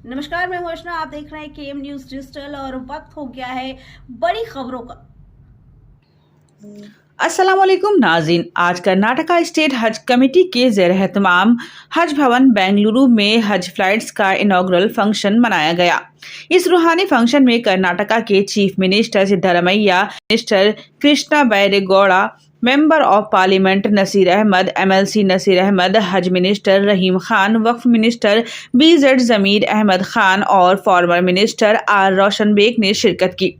नमस्कार, मैं हूं अर्चना। आप देख रहे हैं केएम न्यूज डिजिटल और वक्त हो गया है बड़ी खबरों का। अस्सलाम वालेकुम नाज़रीन। आज कर्नाटका स्टेट हज कमेटी के ज़ेर एहतमाम हज भवन बेंगलुरु में हज फ्लाइट्स का इनॉग्रल फंक्शन मनाया गया। इस रूहानी फंक्शन में कर्नाटका के chief minister Siddaramaiah, minister Krishna Byregowda, member of parliament Nasir Ahmed, MLC Nasir Ahmed, हज मिनिस्टर रहीम खान, वक्फ मिनिस्टर बीजेड जमीर अहमद खान और former minister R Roshan Baig ने शिरकत की।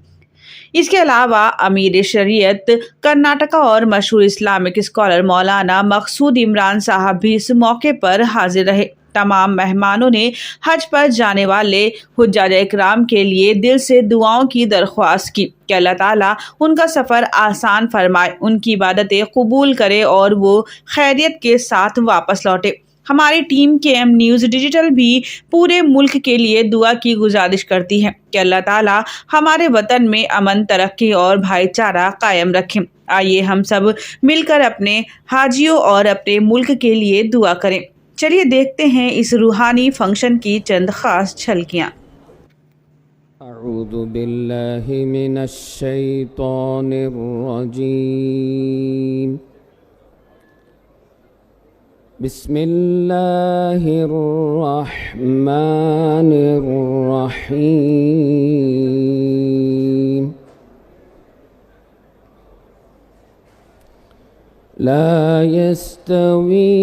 इसके अलावा अमीर शरीयत कर्नाटका और मशहूर इस्लामिक स्कॉलर मौलाना मकसूद इमरान साहब भी इस मौके पर हाजिर रहे। तमाम मेहमानों ने हज पर जाने वाले हुज्जाज इकराम के लिए दिल से दुआओं की दरख्वास्त की कि अल्लाह ताला उनका सफ़र आसान फरमाए, उनकी इबादतें कबूल करे और वो खैरियत के साथ वापस लौटे। हमारी टीम केएम न्यूज़ डिजिटल भी पूरे मुल्क के लिए दुआ की गुजारिश करती है कि अल्लाह ताला हमारे वतन में अमन, तरक्की और भाईचारा कायम रखें। आइए हम सब मिलकर अपने हाजियों और अपने मुल्क के लिए दुआ करें। चलिए देखते हैं इस रूहानी फंक्शन की चंद खास झलकियाँ। अऊज़ु बिल्लाहि मिनश शैतानिर रजीम। बिस्मिल्लाहिर रहमानिर रहीम। ला यस्तवी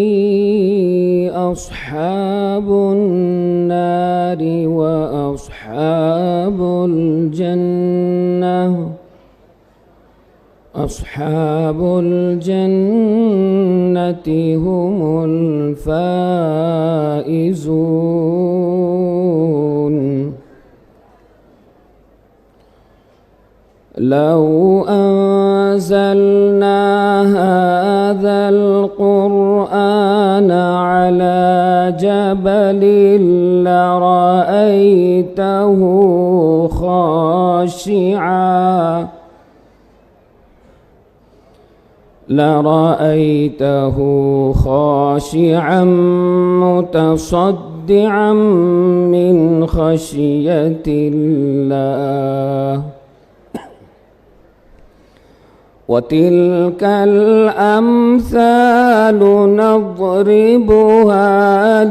अस्हाबुन नारि व अस्हाबुल जन्नह अस्हाबुल जन्नति हुमुल फाइज़ून। लौ अंज़लना हाज़ल क़ुरआन अला जबलिन लरअयतहु ख़ाशिअं मुतसद्दिअं मिन ख़शियतिल्लाह। वतिल्कल अम्सालु नज़रिबुहा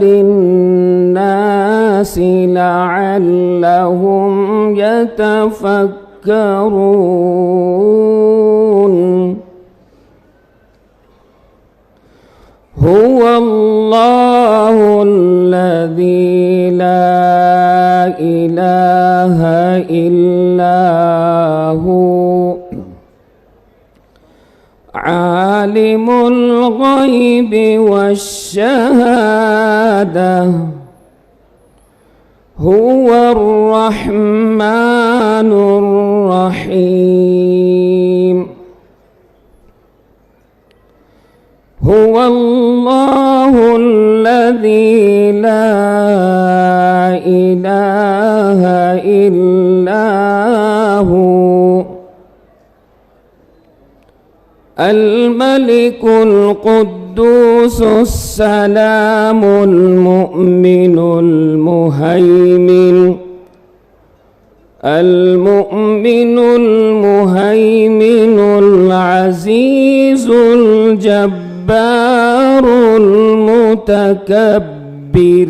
लिन्नासि लअल्लहुम यतफक्करून। हुवल्लाहुल्लज़ी ला इलाहा इल्ला हु आलिमुल ग़ैबि वश्शहादह हुवर रहमानुर रहीम। हुवल्लाहुल्लज़ी ला इलाहा इल्ला हु अल-मलिकुल कुद्दूसुस सलामुल मुअमिनुल मुहैमिनुल अज़ीज़ुल जब्बारुल मुतकब्बिर।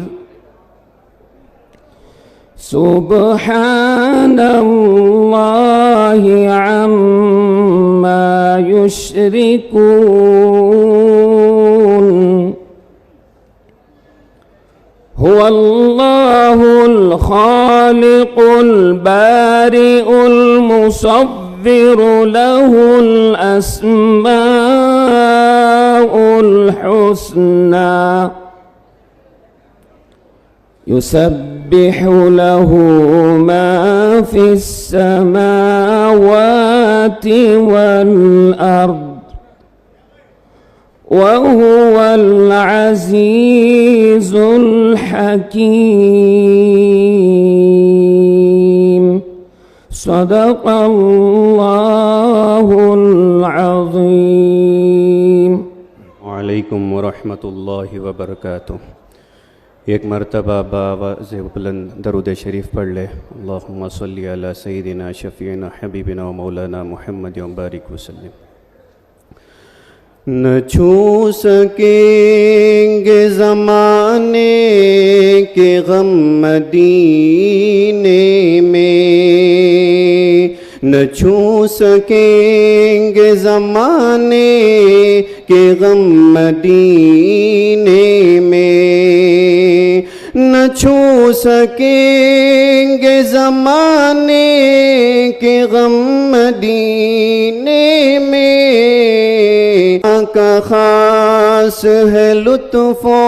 सुब्हानल्लाहि अम्मा युश्रिकून। हुवल्लाहुल खालिकुल बारिउल मुसव्विरु लहुल अस्माउल हुस्ना। युसब्बिहु लहु मा फिस समावाति वल अर्द व हुवल अज़ीज़ुल हकीम। सदक़ल्लाहुल अज़ीम। वालेकुम वरहमतुल्लाहि वबरकातुह। एक मरतबा बावाज़ बुलंद दरूद शरीफ पढ़ ले। अल्लाहुम्मा सल्ली अला सय्यिदिना शफ़ीना हबीबिना व मौलाना मुहम्मद व बारिक वसल्लम। न छू सकेंगे ज़माने के गम मदीने में, न छू सकेंगे ज़माने के गम मदीने में, न छू सकेंगे ज़माने के गम मदीने में। का खास है लुत्फ़ो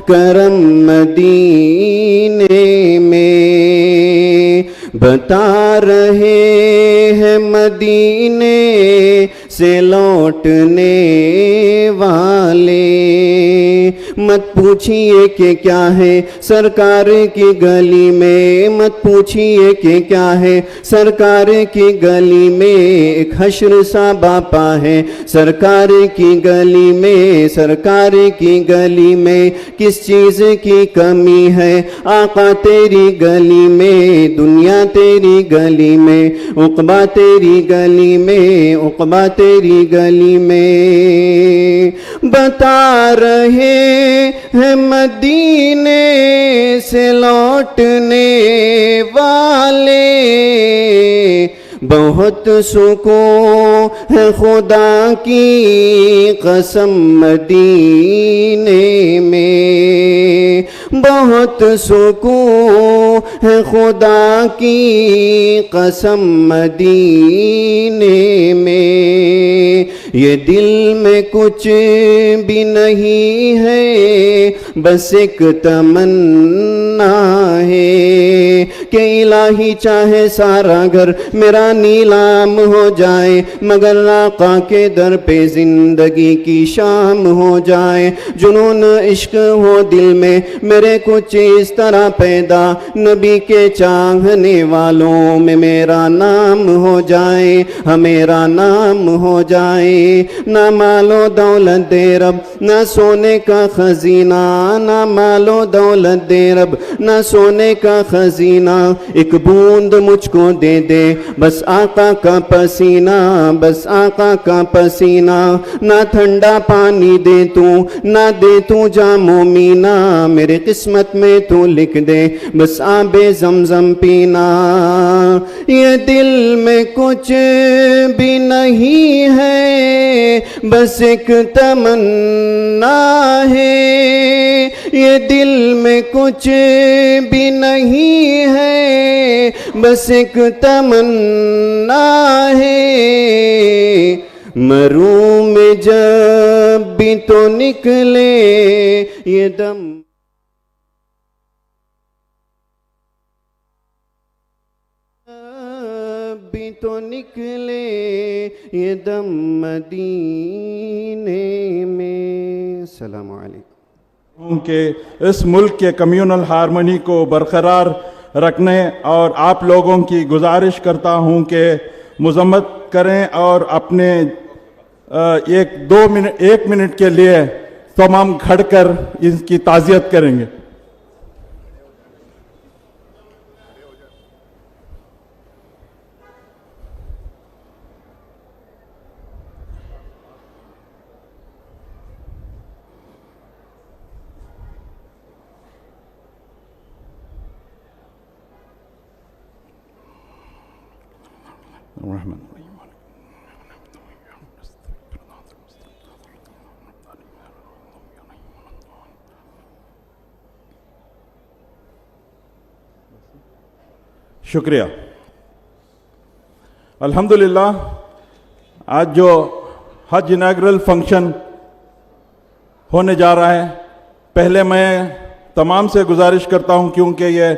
करम मदीने में, बता रहे हैं मदीने से लौटने वाले। मत पूछिए कि क्या है सरकार की गली में, मत पूछिए कि क्या है सरकार की गली में। एक हश्र सा बापा है सरकार की गली में, सरकार की गली में किस चीज़ की कमी है आका तेरी गली में। दुनिया तेरी गली में, उक़बा तेरी गली में, उक़बा तेरी गली में। बता रहे हैं मदीने से लौटने वाले, बहुत सुकून है खुदा की कसम मदीने में, बहुत सुकून है खुदा की कसम मदीने में। ये दिल में कुछ भी नहीं है बस एक तमन्ना है कि इलाही चाहे सारा घर मेरा नीलाम हो जाए, मगर आका के दर पे जिंदगी की शाम हो जाए। जुनून इश्क हो दिल में मेरे कुछ इस तरह पैदा, नबी के चाहने वालों में मेरा नाम हो जाए, मेरा नाम हो जाए। ना मालो दौलत दे रब ना सोने का खजीना, ना मालो दौलत दे रब ना सोने का खजीना। एक बूंद मुझको दे दे बस आका का पसीना, बस आका का पसीना। ना ठंडा पानी दे तू ना दे तू जामो मीना, मेरे किस्मत में तू लिख दे बस आबे ज़मज़म पीना। ये दिल में कुछ भी नहीं है बस एक तमन्ना है, ये दिल में कुछ भी नहीं है बस एक तमन्ना है। मरूं में जब भी तो निकले ये दम, भी तो निकले ये दम मदीने में। अस्सलामु अलैकुम। कि इस मुल्क के कम्युनल हारमोनी को बरकरार रखने और आप लोगों की गुजारिश करता हूं कि मजम्मत करें और अपने एक मिनट के लिए तमाम खड़कर इसकी ताज़ियत करेंगे। शुक्रिया। अल्हम्दुलिल्लाह, आज जो हज इनाग्रल फंक्शन होने जा रहा है, पहले मैं तमाम से गुजारिश करता हूं क्योंकि ये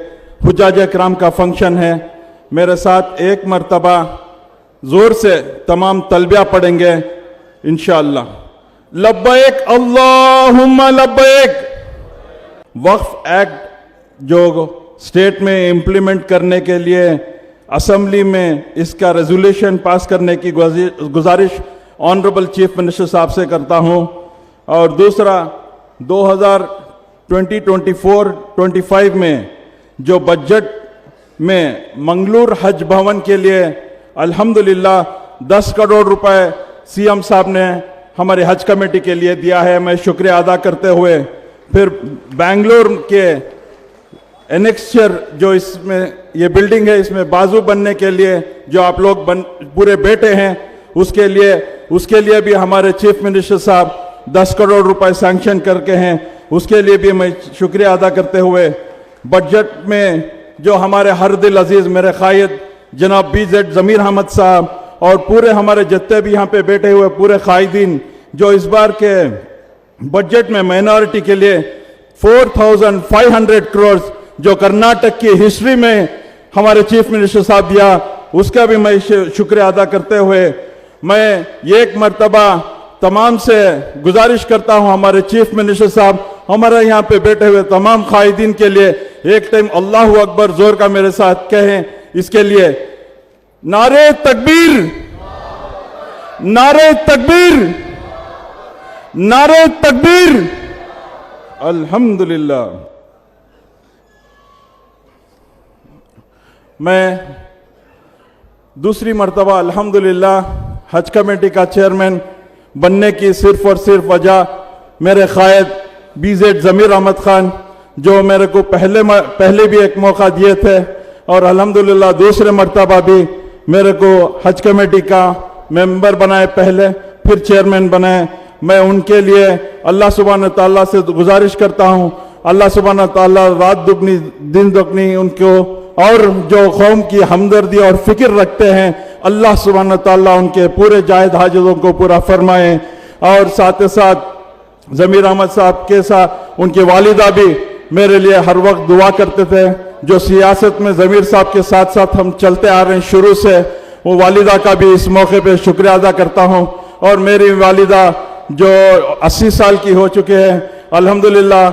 हुज्जाज इकराम का फंक्शन है, मेरे साथ एक मरतबा ज़ोर से तमाम तलबिया पढ़ेंगे इंशाअल्लाह। लब्बैक अल्लाहुम्मा लब्बैक। वक्फ एक्ट जो स्टेट में इम्प्लीमेंट करने के लिए असम्बली में इसका रेजोल्यूशन पास करने की गुजारिश ऑनरेबल चीफ मिनिस्टर साहब से करता हूं। और दूसरा, 2024-25 में जो बजट में मंगलूर हज भवन के लिए अल्हम्दुलिल्लाह 10 करोड़ रुपए सीएम साहब ने हमारे हज कमेटी के लिए दिया है। मैं शुक्रिया अदा करते हुए फिर बेंगलोर के एनेक्सचर जो इसमें ये बिल्डिंग है, इसमें बाजू बनने के लिए जो आप लोग पूरे बैठे हैं, उसके लिए भी हमारे चीफ मिनिस्टर साहब 10 करोड़ रुपए सैंक्शन करके हैं। उसके लिए भी मैं शुक्रिया अदा करते हुए बजट में जो हमारे हर दिल अजीज मेरे कायद जनाब BZ ज़मीर अहमद साहब और पूरे हमारे जितने भी यहाँ पे बैठे हुए पूरे कायदीन जो इस बार के बजट में माइनॉरिटी के लिए 4,500 करोड़ जो कर्नाटक की हिस्ट्री में हमारे चीफ मिनिस्टर साहब दिया, उसका भी मैं शुक्रिया अदा करते हुए मैं एक मर्तबा तमाम से गुजारिश करता हूं हमारे चीफ मिनिस्टर साहब हमारे यहाँ पे बैठे हुए तमाम कायदीन के लिए एक टाइम अल्लाहू अकबर जोर का मेरे साथ कहें। इसके लिए नारे तकबीर, नारे तकबीर, नारे तकबीर, अल्हम्दुलिल्लाह। मैं दूसरी मर्तबा अल्हम्दुलिल्लाह हज कमेटी का चेयरमैन बनने की सिर्फ और सिर्फ वजह मेरे कायद BZ ज़मीर अहमद खान जो मेरे को पहले भी एक मौका दिए थे और अल्हम्दुलिल्लाह दूसरे मर्तबा भी मेरे को हज कमेटी का मेंबर बनाए, पहले फिर चेयरमैन बनाए। मैं उनके लिए अल्लाह सुब्हान तआला से गुजारिश करता हूँ, अल्लाह सुब्हान तआला रात दुगनी दिन दुगनी उनको और जो कौम की हमदर्दी और फिक्र रखते हैं अल्लाह सुब्हान तआला उनके पूरे जायद हाजतों को पूरा फरमाए। और साथ ही साथ ज़मीर अहमद साहब के साथ उनकी वालिदा भी मेरे लिए हर वक्त दुआ करते थे। जो सियासत में ज़मीर साहब के साथ साथ हम चलते आ रहे हैं शुरू से, वो वालिदा का भी इस मौके पे शुक्रिया अदा करता हूँ। और मेरी वालिदा जो 80 साल की हो चुके हैं अल्हम्दुलिल्लाह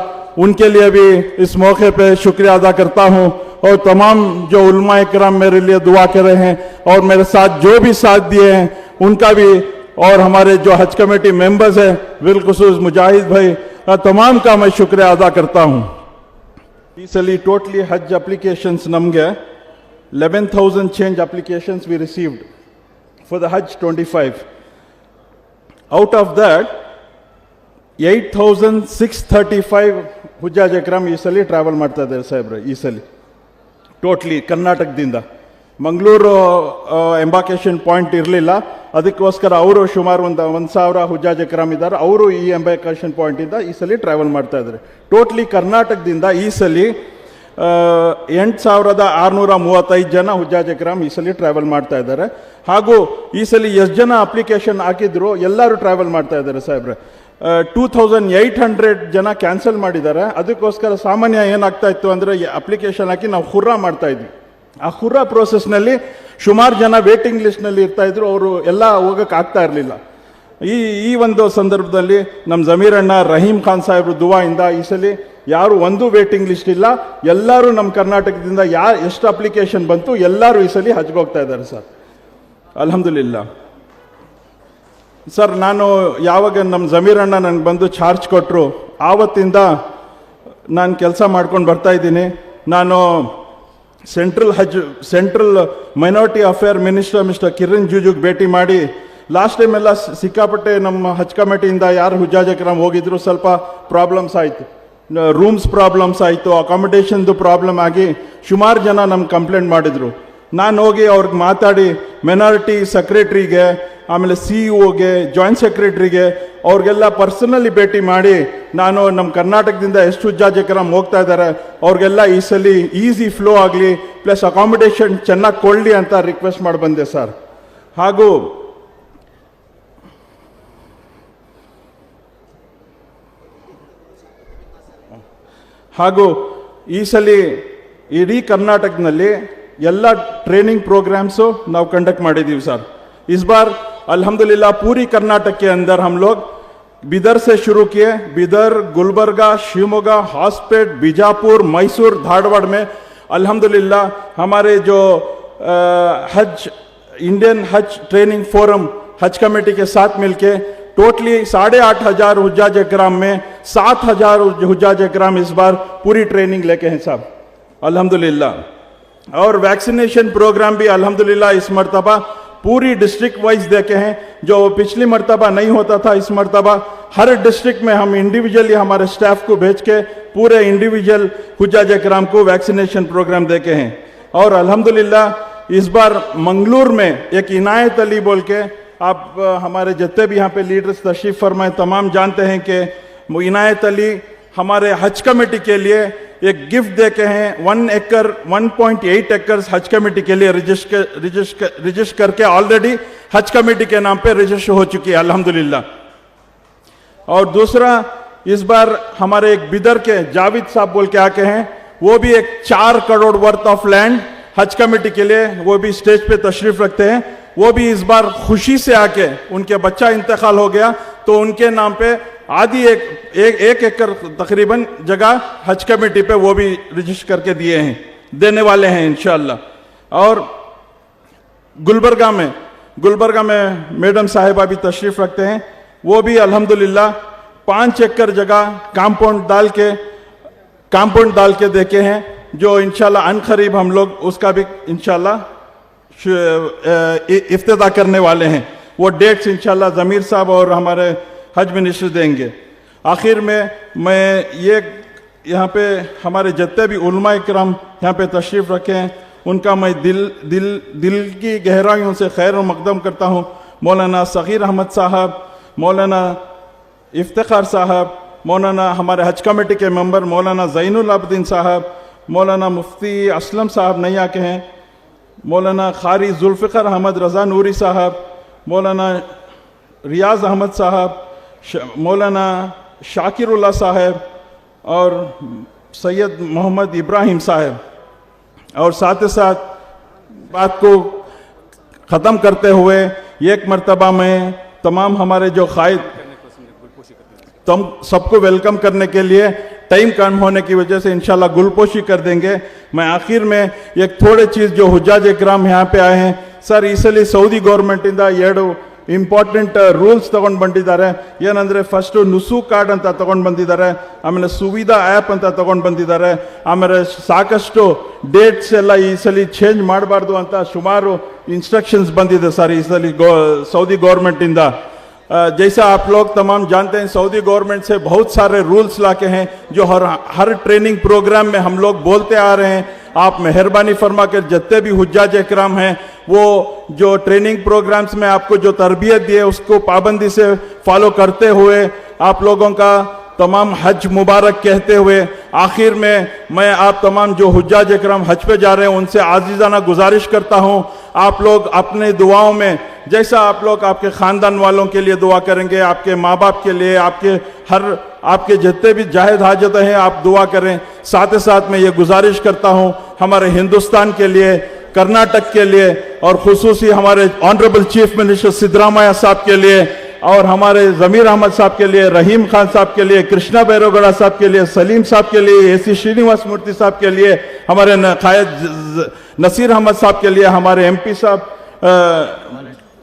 उनके लिए भी इस मौके पे शुक्रिया अदा करता हूँ। और तमाम जो उलमा इकराम मेरे लिए दुआ कर रहे हैं और मेरे साथ जो भी साथ दिए हैं उनका भी, और हमारे जो हज कमेटी मेंबर्स हैं बिलखुसूस मुजाहिद भाई तमाम का मैं शुक्रिया अदा करता हूँ। Recently, totally Hajj applications namge 11,000 change applications we received for the Hajj 25. Out of that, 8,635 Hujjaj Akram easily travel ಮಾಡ್ತಾ ಇದ್ದಾರೆ ಸಾಹೇಬ್ರೆ easily. Totally ಕರ್ನಾಟಕದಿಂದ ಮಂಗಳೂರು ಎಂಬಾರ್ಕೇಶನ್ ಪಾಯಿಂಟ್ ಇರಲಿಲ್ಲ, ಅದಕ್ಕೋಸ್ಕರ ಅವರು ಸುಮಾರು 1,000 ಹುಜ್ಜಾಜ್ ಅಕ್ರಾಮ್ ಇದ್ದಾರೆ, ಅವರು ಈ ಎಂಬಾರ್ಕೇಶನ್ ಪಾಯಿಂಟ್ ಇಂದ ಈ ಸಲ ಟ್ರಾವೆಲ್ ಮಾಡ್ತಾ ಇದ್ದಾರೆ. ಟೋಟ್ಲಿ ಕರ್ನಾಟಕದಿಂದ ಈ ಸಲ 8,635 ಜನ ಹುಜ್ಜಾಜ್ ಅಕ್ರಾಮ್ ಈ ಸಲ ಟ್ರಾವೆಲ್ ಮಾಡ್ತಾ ಇದ್ದಾರೆ. ಹಾಗೂ ಈ ಸಲ ಎಷ್ಟು ಜನ ಅಪ್ಲಿಕೇಶನ್ ಹಾಕಿದ್ರು ಎಲ್ಲರೂ ಟ್ರಾವೆಲ್ ಮಾಡ್ತಾ ಇದ್ದಾರೆ ಸಾಹೇಬ್ರೆ. 2,800 ಜನ ಕ್ಯಾನ್ಸಲ್ ಮಾಡಿದ್ದಾರೆ. ಅದಕ್ಕೋಸ್ಕರ ಸಾಮಾನ್ಯ ಏನಾಗ್ತಾ ಇತ್ತು ಅಂದರೆ ಅಪ್ಲಿಕೇಶನ್ ಹಾಕಿ ನಾವು ಹುರ್ರಾ ಮಾಡ್ತಾ ಇದ್ವಿ. ಆ ಹುರ್ರಾ ಪ್ರೋಸೆಸ್ನಲ್ಲಿ ಸುಮಾರು ಜನ ವೇಟಿಂಗ್ ಲಿಸ್ಟ್ನಲ್ಲಿ ಇರ್ತಾ ಇದ್ರು, ಅವರು ಎಲ್ಲ ಹೋಗಕ್ಕೆ ಆಗ್ತಾ ಇರಲಿಲ್ಲ. ಈ ಒಂದು ಸಂದರ್ಭದಲ್ಲಿ ನಮ್ಮ ಜಮೀರ್ ಅಣ್ಣ ರಹೀಂ ಖಾನ್ ಸಾಹೇಬ್ರು ದುವಾಯಿಂದ ಈ ಸಲ ಯಾರು ಒಂದು ವೇಟಿಂಗ್ ಲಿಸ್ಟ್ ಇಲ್ಲ, ಎಲ್ಲರೂ ನಮ್ಮ ಕರ್ನಾಟಕದಿಂದ ಎಷ್ಟು ಅಪ್ಲಿಕೇಶನ್ ಬಂತು ಎಲ್ಲರೂ ಈ ಸಲ ಹಜ್ಗೆ ಹೋಗ್ತಾ ಇದ್ದಾರೆ ಸರ್, ಅಲ್ಹಮ್ದುಲಿಲ್ಲಾ. ಸರ್, ನಾನು ಯಾವಾಗ ನಮ್ಮ ಜಮೀರ್ ಅಣ್ಣ ನನಗೆ ಬಂದು ಚಾರ್ಜ್ ಕೊಟ್ಟರು ಆವತ್ತಿಂದ ನಾನು ಕೆಲಸ ಮಾಡ್ಕೊಂಡು ಬರ್ತಾ ಇದ್ದೀನಿ. ನಾನು central minority affair minister Kiran ರಿಜಿಜುಗೆ ಭೇಟಿ ಮಾಡಿ ಲಾಸ್ಟ್ ಟೈಮ್ ಎಲ್ಲ ಸಿಕ್ಕಾಪಟ್ಟೆ ನಮ್ಮ ಹಜ್ ಕಮಿಟಿಯಿಂದ ಯಾರು ಹುಜ್ಜಾಜ್ ಅಕ್ರಾಮ್ ಹೋಗಿದ್ರು ಸ್ವಲ್ಪ ಪ್ರಾಬ್ಲಮ್ಸ್ ಆಯಿತು, ರೂಮ್ಸ್ ಪ್ರಾಬ್ಲಮ್ಸ್ ಆಯಿತು, ಅಕಾಮಿಡೇಷನ್ದು ಪ್ರಾಬ್ಲಮ್ ಆಗಿ ಸುಮಾರು ಜನ ನಮ್ಗೆ ಕಂಪ್ಲೇಂಟ್ ಮಾಡಿದರು. ನಾನು ಹೋಗಿ ಅವ್ರಿಗೆ ಮಾತಾಡಿ ಮೈನಾರಿಟಿ ಸೆಕ್ರೆಟ್ರಿಗೆ, ಆಮೇಲೆ CEO ಗೆ, ಜಾಯಿಂಟ್ ಸೆಕ್ರೆಟ್ರಿಗೆ ಅವ್ರಿಗೆಲ್ಲ ಪರ್ಸನಲಿ ಭೇಟಿ ಮಾಡಿ ನಾನು ನಮ್ಮ ಕರ್ನಾಟಕದಿಂದ ಎಷ್ಟು ಹುಜ್ಜಾಜ್ ಅಕ್ರಾಮ್ ಹೋಗ್ತಾ ಇದ್ದಾರೆ ಅವ್ರಿಗೆಲ್ಲ ಈ ಸಲ ಈಸಿ ಫ್ಲೋ ಆಗಲಿ ಪ್ಲಸ್ ಅಕಾಮಿಡೇಷನ್ ಚೆನ್ನಾಗಿ ಕೊಡಲಿ ಅಂತ ರಿಕ್ವೆಸ್ಟ್ ಮಾಡಿ ಬಂದೆ ಸರ್. ಹಾಗೂ ಈ ಸಲ ಇಡೀ ಕರ್ನಾಟಕದಲ್ಲಿ ಎಲ್ಲ ಟ್ರೈನಿಂಗ್ प्रोग्राम्स ನಾವು कंडक्ट ಮಾಡಿದೀವಿ सर. इस बार अल्हम्दुलिल्लाह पूरी कर्नाटक के अंदर हम लोग बिदर से शुरू किए, बिदर, गुलबर्गा, शिवमोगा, हॉस्पेट, बीजापुर, मैसूर, धारवाड़ में अल्हम्दुलिल्लाह हमारे जो इंडियन हज ट्रेनिंग फोरम हज कमेटी के साथ मिलके टोटली 8,500 हुज्जाज अकराम में 7,000 हुज्जाज इकराम इस बार पूरी ट्रेनिंग लेके हैं साहब, अल्हम्दुलिल्लाह। और वैक्सीनेशन प्रोग्राम भी अल्हम्दुलिल्लाह इस मर्तबा पूरी डिस्ट्रिक्ट वाइज देखे हैं, जो पिछली मर्तबा नहीं होता था, इस मर्तबा हर डिस्ट्रिक्ट में हम इंडिविजुअली हमारे स्टाफ को भेज के पूरे इंडिविजुअल हुज्जाज इकराम को वैक्सीनेशन प्रोग्राम देके हैं। और अल्हम्दुलिल्लाह इस बार मंगलूर में एक इनायत अली बोल के, आप हमारे जितने भी यहाँ पे लीडर्स तशरीफ फरमाए तमाम जानते हैं कि इनायत अली हमारे हज कमेटी के लिए एक गिफ्ट देके हैं 1.8 एकर्स हज कमेटी के लिए रजिस्टर करके ऑलरेडी हज कमेटी के नाम पे रजिस्टर हो चुकी है अल्हम्दुलिल्लाह। और दूसरा, इस बार हमारे एक बिदर के जावेद साहब बोल के आके हैं, वो भी एक 4 करोड़ वर्थ ऑफ लैंड हज कमेटी के लिए, वो भी स्टेज पे तशरीफ रखते हैं। वो भी इस बार खुशी से आके, उनके बच्चा इंतकाल हो गया तो उनके नाम पे आधी एक एकड़ तकरीबन जगह हज कमेटी पे वो भी रजिस्टर करके दिए हैं, देने वाले हैं इंशाअल्लाह। और गुलबर्गा में मैडम साहिबा भी तशरीफ रखते हैं, वो भी अल्हम्दुलिल्लाह 5 एकड़ जगह कंपाउंड डाल के देखे हैं, जो इंशाअल्लाह अनकरीब हम लोग उसका भी इंशाअल्लाह इफ्तिदा करने वाले हैं। वो डेट्स इंशाअल्लाह ज़मीर साहब और हमारे हज मिनिस्टर देंगे। आखिर में मैं ये यहाँ पे हमारे जितने भी उलमा इकराम यहाँ पे तशरीफ़ रखे हैं, उनका मैं दिल की गहराइयों से खैर और मकदम करता हूँ। मौलाना सग़ीर अहमद साहब, मौलाना इफ्तिखार साहब, मौलाना हमारे हज कमेटी के मेंबर मौलाना ज़ैनुल आबदीन साहब, मौलाना मुफ्ती असलम साहब नैया के हैं, मौलाना ख़ारी जुल्फ़िकार अहमद रज़ा नूरी साहब, मौलाना रियाज अहमद साहब, मौलाना शाकिरुल्लाह साहब और सैयद मोहम्मद इब्राहिम साहब। और साथ ही साथ बात को ख़त्म करते हुए एक मर्तबा में तमाम हमारे जो कायद तुम सबको वेलकम करने के लिए टाइम कम होने की वजह से इंशाल्लाह गुलपोशी कर देंगे। मैं आखिर में एक थोड़े चीज़ जो हुज्जाज इकराम यहाँ पे आए हैं सर, इसलिए सऊदी गवर्नमेंटिंದ 2 ಇಂಪಾರ್ಟೆಂಟ್ ರೂಲ್ಸ್ ತಗೊಂಡು ಬಂದಿದ್ದಾರೆ. ಏನಂದರೆ ಫಸ್ಟು ನುಸು ಕಾರ್ಡ್ ಅಂತ ತಗೊಂಡು ಬಂದಿದ್ದಾರೆ, ಆಮೇಲೆ ಸುವಿಧಾ ಆ್ಯಪ್ ಅಂತ ತಗೊಂಡು ಬಂದಿದ್ದಾರೆ, ಆಮೇಲೆ ಸಾಕಷ್ಟು ಡೇಟ್ಸ್ ಎಲ್ಲ ಈ ಸಲ ಚೇಂಜ್ ಮಾಡಬಾರ್ದು ಅಂತ ಸುಮಾರು ಇನ್ಸ್ಟ್ರಕ್ಷನ್ಸ್ ಬಂದಿದೆ ಸರ್ ಈ ಸಲ सऊदी गवर्नमेंटिಂದ। जैसा आप लोग तमाम जानते हैं सऊदी गवर्नमेंट से बहुत सारे रूल्स लाके हैं जो हर ट्रेनिंग प्रोग्राम में हम लोग बोलते आ रहे हैं। आप मेहरबानी फरमा कर जितने भी हुज्जाज इकराम हैं वो जो ट्रेनिंग प्रोग्राम्स में आपको जो तरबियत दी है उसको पाबंदी से फॉलो करते हुए आप लोगों का तमाम हज मुबारक कहते हुए आखिर में मैं आप तमाम जो हुज्जाज इकराम हज पे जा रहे हैं उनसे आजीज़ाना गुजारिश करता हूँ, आप लोग अपने दुआओं में जैसा आप लोग आपके ख़ानदान वालों के लिए दुआ करेंगे, आपके माँ बाप के लिए, आपके जितने भी जाहिद हाजत हैं आप दुआ करें। साथ ही साथ मैं ये गुजारिश करता हूँ हमारे हिंदुस्तान के लिए, कर्नाटक के लिए और खुसूसी हमारे ऑनरेबल चीफ मिनिस्टर सिद्धरामैया साहब के लिए और हमारे ज़मीर अहमद साहब के लिए, रहीम खान साहब के लिए, कृष्णा बैरोगड़ा साहब के लिए, सलीम साहब के लिए, AC श्रीनिवास मूर्ति साहब के लिए, हमारे कायद नसीर अहमद साहब के लिए, हमारे MP साहब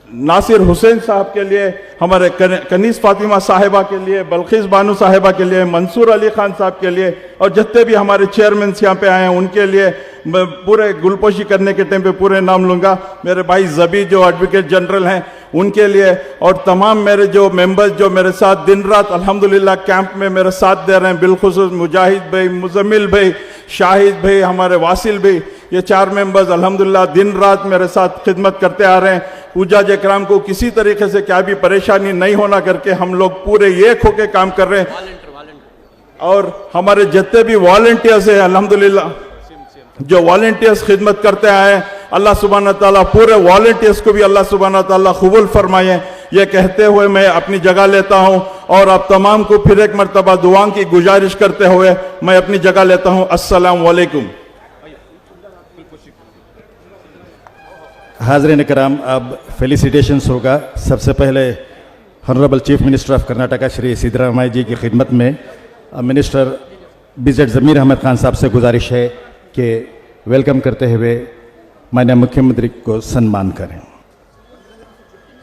नासिर हुसैन साहब के लिए, हमारे कनीस फातिमा साहिबा के लिए, बल्खीस बानू साहिबा के लिए, मंसूर अली खान साहब के लिए और जितने भी हमारे चेयरमैन यहाँ पे आए हैं उनके लिए मैं पूरे गुलपोशी करने के टाइम पे पूरे नाम लूँगा। मेरे भाई जबी जो एडवोकेट जनरल हैं उनके लिए और तमाम मेरे जो मेंबर्स जो मेरे साथ दिन रात अल्हम्दुलिल्लाह कैंप में मेरे साथ दे रहे हैं, बिलखुसूस मुजाहिद भाई, मुजम्मिल भाई, शाहिद भाई, हमारे वासिल भाई, ये 4 मेंबर्स अल्हम्दुलिल्लाह दिन रात मेरे साथ खिदमत करते आ रहे हैं। हुज्जाज इकराम को किसी तरीके से क्या भी परेशानी नहीं होना करके हम लोग पूरे एक होके काम कर रहे हैं। और हमारे जितने भी वॉलंटियर्स हैं अल्हम्दुलिल्लाह जो वॉलंटियर्स खिदमत करते आए, अल्लाह सुब्हान ताला पूरे वॉलंटियर्स को भी अल्लाह सुब्हान ताला कबूल फरमाए। ये कहते हुए मैं अपनी जगह लेता हूँ और आप तमाम को फिर एक मरतबा दुआओं की गुजारिश करते हुए मैं अपनी जगह लेता हूँ। अस्सलाम वालेकुम। हाज़रीन कराम, अब फेलिसिटेशंस होगा। सबसे पहले honourable chief minister of Karnataka Shri Siddaramaiah ji की खिदमत में मिनिस्टर BZ ज़मीर अहमद खान साहब से गुजारिश है कि वेलकम करते हुए माननीय मुख्यमंत्री को सम्मान करें।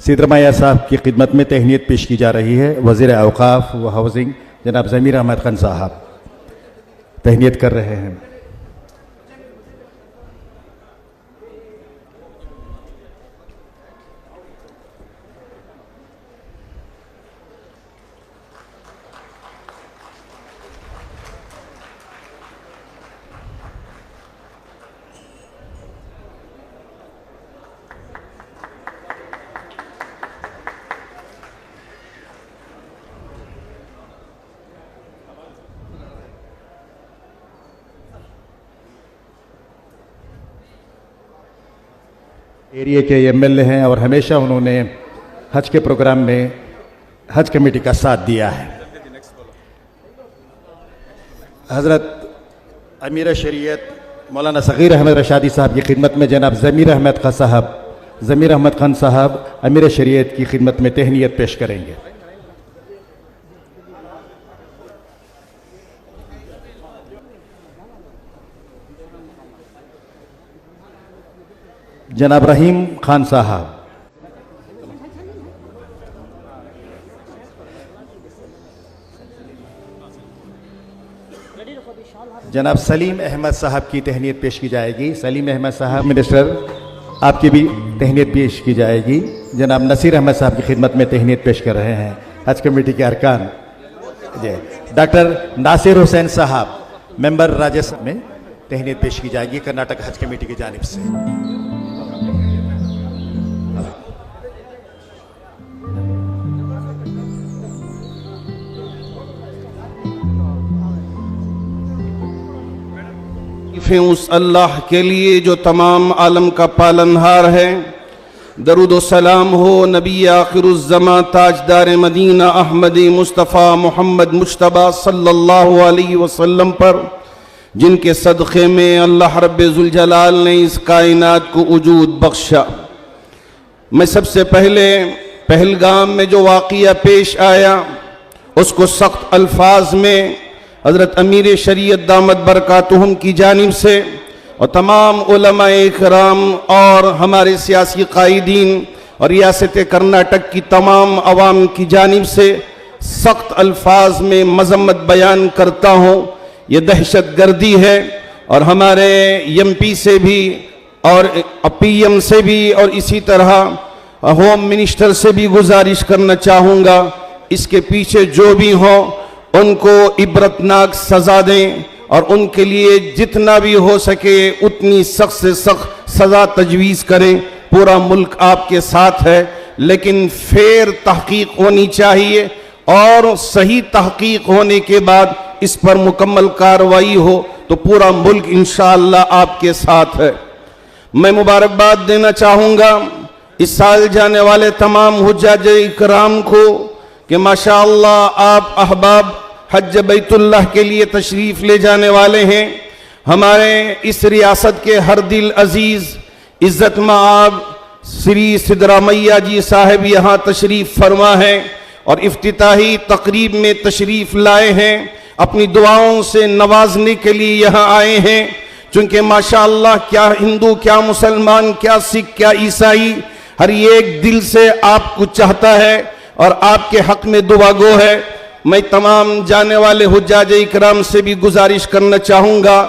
सिद्धरामैया साहब की खिदमत में तहनीत पेश की जा रही है वज़ीर औक़ाफ़ व हाउसिंग जनाब ज़मीर अहमद खान साहब तहनीत कर रहे हैं। एरिया के एमएलए हैं और हमेशा उन्होंने हज के प्रोग्राम में हज कमेटी का साथ दिया है। हज़रत अमीर शरीयत मौलाना सग़ीर अहमद रशादी साहब की खिदमत में जनाब ज़मीर अहमद खान साहब अमीर शरीयत की खिदमत में तहनीत पेश करेंगे। जनाब रहीम खान साहब, जनाब सलीम अहमद साहब की तहनीत पेश की जाएगी। सलीम अहमद साहब मिनिस्टर, आपकी भी तहनीत पेश की जाएगी। जनाब नसीर अहमद साहब की खिदमत में तहनीत पेश कर रहे हैं हज कमेटी के अरकान। डॉक्टर नासिर हुसैन साहब मेंबर राज्यसभा में तहनीत पेश की जाएगी कर्नाटक हज कमेटी की जानिब से। उस अल्लाह के लिए जो तमाम आलम का पालनहार है। दरूद व सलाम हो नबी आखिरुज़्ज़मा ताजदार मदीना अहमद मुस्तफ़ा मोहम्मद मुज्तबा सल्लल्लाहु अलैहि वसल्लम पर, जिनके सदक़े में अल्लाह रब्बुल जलाल ने इस कायनात को वजूद बख्शा। मैं सबसे पहले पहलगाम में जो वाक़िया पेश आया उसको सख्त अल्फाज में हज़रत अमीर शरीयत दामत बरकातुहुम की जानिब से और तमाम उलमाए इकराम और हमारे सियासी कायदीन और रियासत कर्नाटक की तमाम अवाम की जानिब से सख्त अल्फाज में मजम्मत बयान करता हूँ। ये दहशत गर्दी है और हमारे एमपी से भी और पीएम से भी और इसी तरह होम मिनिस्टर से भी गुजारिश करना चाहूँगा, इसके पीछे जो भी हों उनको इबरतनाक सज़ा दें और उनके लिए जितना भी हो सके उतनी सख्त से सख्त सज़ा तजवीज़ करें। पूरा मुल्क आपके साथ है, लेकिन फेर तहकीक होनी चाहिए और सही तहकीक होने के बाद इस पर मुकम्मल कार्रवाई हो तो पूरा मुल्क इंशाअल्लाह आपके साथ है। मैं मुबारकबाद देना चाहूँगा इस साल जाने वाले तमाम हुज्जाज इकराम को कि माशाअल्लाह आप अहबाब हज बैतुल्लाह के लिए तशरीफ़ ले जाने वाले हैं। हमारे इस रियासत के हर दिल अजीज़ इज़्ज़त माआब श्री सिद्धरामैया जी साहब यहाँ तशरीफ़ फरमा है और इफ्तिताही तकरीब में तशरीफ़ लाए हैं। अपनी दुआओं से नवाजने के लिए यहाँ आए हैं, चूँकि माशाअल्लाह क्या हिंदू, क्या मुसलमान, क्या सिख, क्या ईसाई, हर एक दिल से आपको चाहता है और आपके हक़ में दुआ गो है। मैं तमाम जाने वाले हुज्जाज इकराम से भी गुजारिश करना चाहूँगा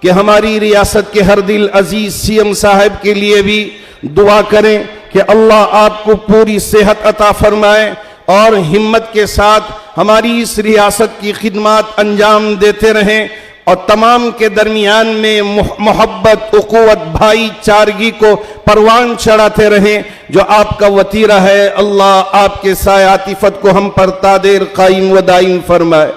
कि हमारी रियासत के हर दिल अजीज़ सीएम साहब के लिए भी दुआ करें कि अल्लाह आपको पूरी सेहत अता फरमाए और हिम्मत के साथ हमारी इस रियासत की खिदमत अंजाम देते रहें और तमाम के दरमियान में मोहब्बत, उख़ुवत, भाईचारगी को परवान चढ़ाते रहें जो आपका वतीरा है। अल्लाह आपके सायातिफत को हम पर तादेर कायम व दायम फरमाए।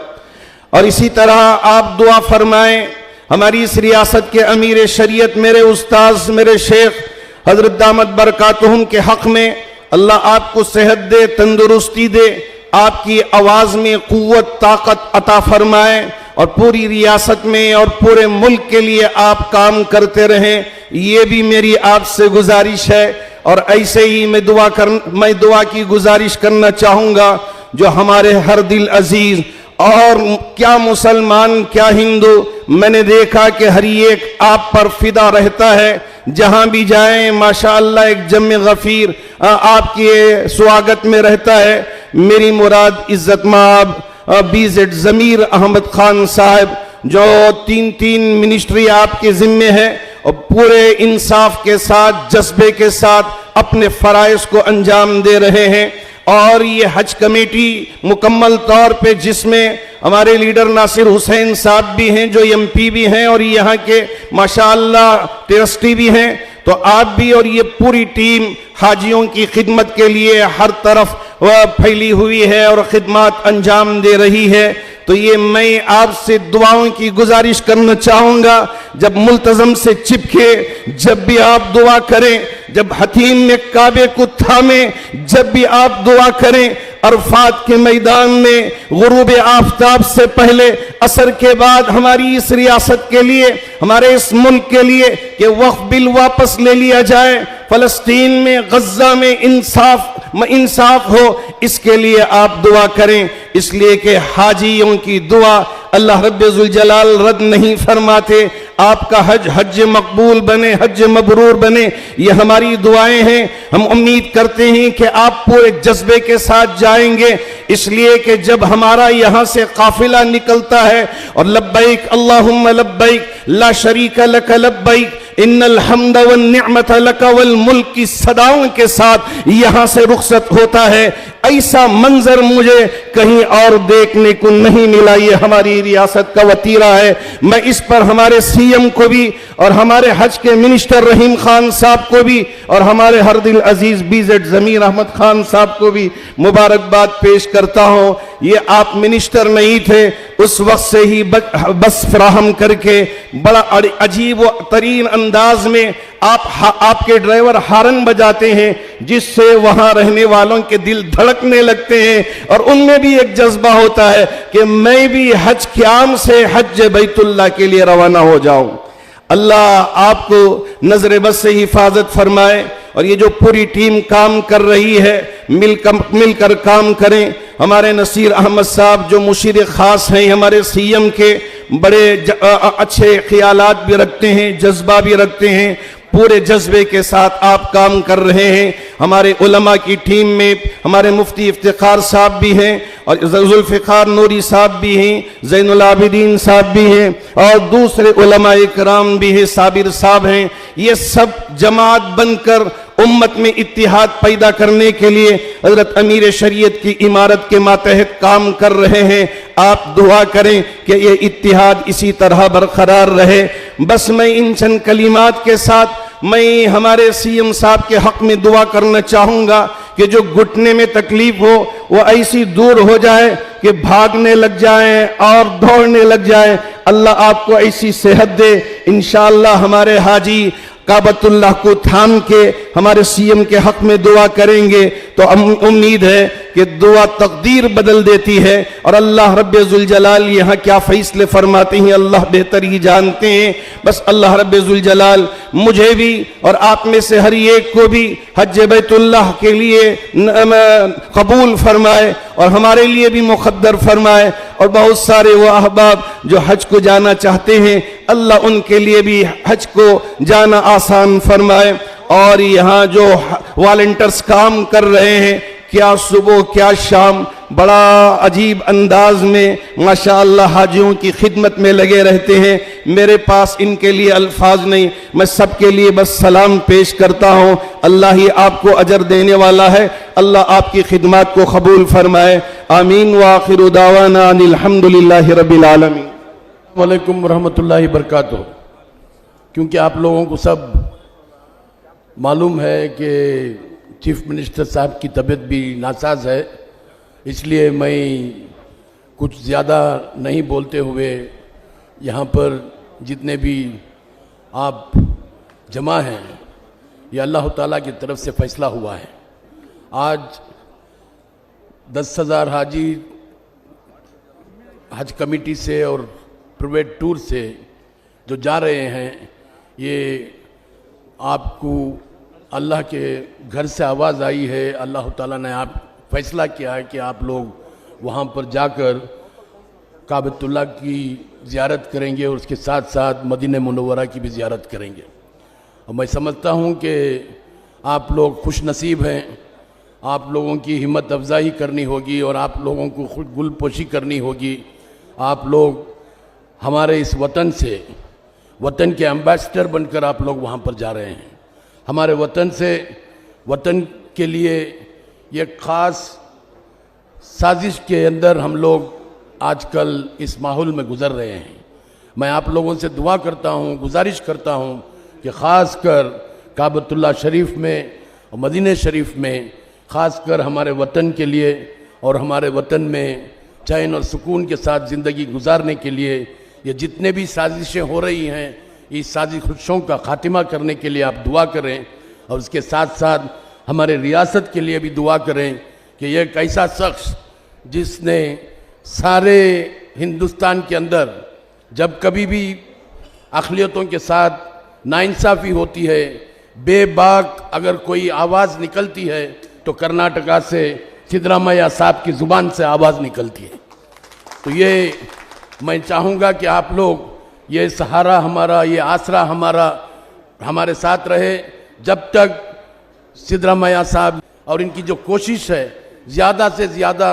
और इसी तरह आप दुआ फरमाएं हमारी इस रियासत के अमीर शरीयत मेरे उस्ताद मेरे शेख हज़रत दामत बरकातुहुम के हक़ में। अल्लाह आपको सेहत दे, तंदुरुस्ती दे, आपकी आवाज़ में क़ुव्वत, ताकत अता फरमाए और पूरी रियासत में और पूरे मुल्क के लिए आप काम करते रहें, ये भी मेरी आपसे गुजारिश है। और ऐसे ही मैं दुआ की गुजारिश करना चाहूँगा जो हमारे हर दिल अजीज़ और क्या मुसलमान क्या हिंदू, मैंने देखा कि हर एक आप पर फिदा रहता है। जहाँ भी जाएं माशाअल्लाह एक जम्मे गफ़ीर आपके स्वागत में रहता है। मेरी मुराद इज़्ज़त माब बीजेड ज़मीर अहमद खान साहब, जो 3 मिनिस्ट्री आपके जिम्मे है और पूरे इंसाफ के साथ, जज्बे के साथ अपने फराइज को अंजाम दे रहे हैं। और ये हज कमेटी मुकम्मल तौर पे, जिसमें हमारे लीडर नासिर हुसैन साहब भी हैं जो MP भी हैं और यहाँ के माशाअल्लाह ट्रस्टी भी हैं, तो आप भी और ये पूरी टीम हाजियों की खिदमत के लिए हर तरफ फैली हुई है और खिदमत अंजाम दे रही है। तो ये मैं आपसे दुआओं की गुजारिश करना चाहूँगा, जब मुल्तज़म से चिपके, जब भी आप दुआ करें, जब हतीम में काबे को थामे, जब भी आप दुआ करें, अरफात के मैदान में गुरूब आफ्ताब से पहले, असर के बाद हमारी इस रियासत के लिए, हमारे इस मुल्क के लिए कि वक्फ बिल वापस ले लिया जाए, फ़लस्तीन में, गज़्ज़ा में इंसाफ हो, इसके लिए आप दुआ करें। इसलिए कि हाजियों की दुआ अल्लाह रब्बुल जलाल रद्द नहीं फरमाते। आपका हज मकबूल बने, हज मबरूर बने, ये हमारी दुआएं हैं। हम उम्मीद करते हैं कि आप पूरे जज्बे के साथ जाएंगे, इसलिए कि जब हमारा यहाँ से काफिला निकलता है और लब्बैक अल्लाहुम्मा लब्बैक ला शरीका लक लब्बैक इन्नल हम्द वन निअमत लक वल मुल्क की सदाओं के साथ यहाँ से रुखसत होता है, ऐसा मंजर मुझे कहीं और देखने को नहीं मिला। ये हमारी रियासत का वतीरा है। मैं इस पर हमारे CM को भी और हमारे हज के मिनिस्टर रहीम खान साहब को भी और हमारे हर दिल अजीज BZ ज़मीर अहमद खान साहब को भी मुबारकबाद पेश करता हूँ। ये आप मिनिस्टर नहीं थे, उस वक्त से ही बस फराहम करके बड़ा अजीब व तरीन अंदाज में आपके ड्राइवर हारन बजाते हैं, जिससे वहां रहने वालों के दिल धड़कने लगते हैं और उनमें भी एक जज्बा होता है कि मैं भी हज क़याम से हज बैतुल्लाह के लिए रवाना हो जाऊं। अल्लाह आपको नजर बस से हिफाजत फरमाए और ये जो पूरी टीम काम कर रही है, मिलकर काम करें। हमारे नसीर अहमद साहब जो मुशीर खास हैं, हमारे CM के बड़े अच्छे ख्यालात भी रखते हैं, जज्बा भी रखते हैं, पूरे जज्बे के साथ आप काम कर रहे हैं। हमारे उलमा की टीम में हमारे मुफ्ती इफ्तिखार साहब भी हैं और जुल्फ़िकार नूरी साहब भी हैं, ज़ैनुल आबिदीन साहब भी हैं और दूसरे उलमा इकराम भी हैं, साबिर साहब हैं। ये सब जमात बनकर उम्मत में इत्तिहाद पैदा करने के लिए हज़रत अमीर शरीयत की इमारत के मातहत काम कर रहे हैं। आप दुआ करें कि ये इत्तिहाद इसी तरह बरकरार रहे। बस मैं इन चंद कलिमात के साथ मैं हमारे CM साहब के हक में दुआ करना चाहूँगा कि जो घुटने में तकलीफ हो वो ऐसी दूर हो जाए कि भागने लग जाएं और दौड़ने लग जाएं। अल्लाह आपको ऐसी सेहत दे। इंशाअल्लाह हमारे हाजी काबतुल्लाह को थाम के हमारे CM के हक में दुआ करेंगे तो उम्मीद है कि दुआ तकदीर बदल देती है और अल्लाह रब्बुल जलाल यहाँ क्या फैसले फरमाते हैं अल्लाह बेहतर ही जानते हैं। बस अल्लाह रब्बुल जलाल मुझे भी और आप में से हर एक को भी हज बैतुल्लाह के लिए कबूल फरमाए और हमारे लिए भी मुक़द्दर फरमाए। और बहुत सारे वो अहबाब जो हज को जाना चाहते हैं, अल्लाह उनके लिए भी हज को जाना आसान फरमाए। और यहाँ जो वॉलंटियर्स काम कर रहे हैं, क्या सुबह क्या शाम, बड़ा अजीब अंदाज में माशाअल्लाह हाजियों की खिदमत में लगे रहते हैं। मेरे पास इनके लिए अल्फाज नहीं, मैं सबके लिए बस सलाम पेश करता हूँ। अल्लाह ही आपको अजर देने वाला है। अल्लाह आपकी खिदमत को कबूल फरमाए। आमीन व आखिरु दावाना अनिल हम्दुलिल्लाहि रब्बिल आलमीन। वालेकुम रहमतुल्लाहि बरकातुहू। क्योंकि आप लोगों को सब मालूम है कि चीफ मिनिस्टर साहब की तबीयत भी नासाज है, इसलिए मैं कुछ ज़्यादा नहीं बोलते हुए यहाँ पर जितने भी आप जमा हैं, ये अल्लाह ताला की तरफ से फ़ैसला हुआ है। आज 10,000 हाजी हज कमेटी से और प्राइवेट टूर से जो जा रहे हैं, ये आपको अल्लाह के घर से आवाज़ आई है। अल्लाह ताला ने आप फैसला किया है कि आप लोग वहाँ पर जाकर काबतुल्लाह की ज़ियारत करेंगे और उसके साथ साथ मदीना मुनव्वरा की भी ज़ियारत करेंगे। और मैं समझता हूँ कि आप लोग खुश नसीब हैं। आप लोगों की हिम्मत अफजाई करनी होगी और आप लोगों को खुद गुलपोशी करनी होगी। आप लोग हमारे इस वतन से, वतन के एम्बेसडर बनकर आप लोग वहाँ पर जा रहे हैं। हमारे वतन से, वतन के लिए ये ख़ास साजिश के अंदर हम लोग आजकल इस माहौल में गुज़र रहे हैं। मैं आप लोगों से दुआ करता हूँ, गुजारिश करता हूँ कि ख़ास कर काबतुल्लाह शरीफ में और मदीने शरीफ में ख़ास कर हमारे वतन के लिए और हमारे वतन में चैन और सुकून के साथ ज़िंदगी गुजारने के लिए ये जितने भी साजिशें हो रही हैं, इस साजिशों का खात्मा करने के लिए आप दुआ करें और उसके साथ साथ हमारे रियासत के लिए भी दुआ करें कि ये एक ऐसा शख्स जिसने सारे हिंदुस्तान के अंदर जब कभी भी अक़लियतों के साथ नाइंसाफ़ी होती है, बेबाक अगर कोई आवाज़ निकलती है तो कर्नाटका से सिद्धरामैया साहब की ज़ुबान से आवाज़ निकलती है। तो ये मैं चाहूँगा कि आप लोग ये सहारा हमारा, ये आसरा हमारा हमारे साथ रहे जब तक सिद्धरामैया साहब और इनकी जो कोशिश है ज़्यादा से ज़्यादा